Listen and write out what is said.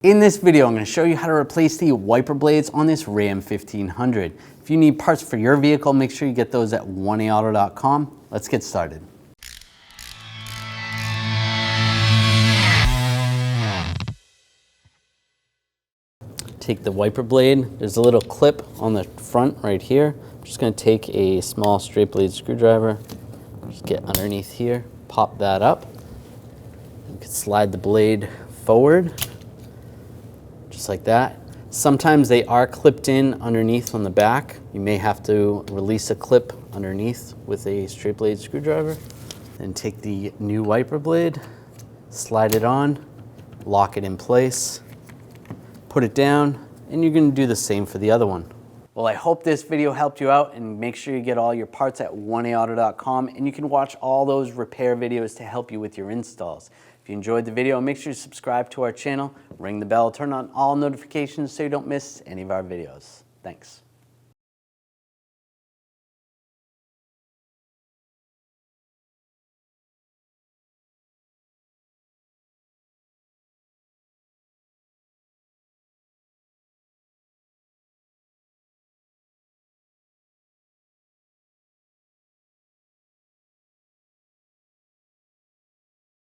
In this video, I'm going to show you how to replace the wiper blades on this Ram 1500. If you need parts for your vehicle, make sure you get those at 1aauto.com. Let's get started. Take the wiper blade. There's a little clip on the front right here. I'm just going to take a small straight blade screwdriver, just get underneath here, pop that up. You can slide the blade forward. Just like that. Sometimes they are clipped in underneath on the back. You may have to release a clip underneath with a straight blade screwdriver. Then take the new wiper blade, slide it on, lock it in place, put it down, and you're going to do the same for the other one. Well, I hope this video helped you out, and make sure you get all your parts at 1aauto.com, and you can watch all those repair videos to help you with your installs. If you enjoyed the video, make sure you subscribe to our channel, ring the bell, turn on all notifications so you don't miss any of our videos. Thanks.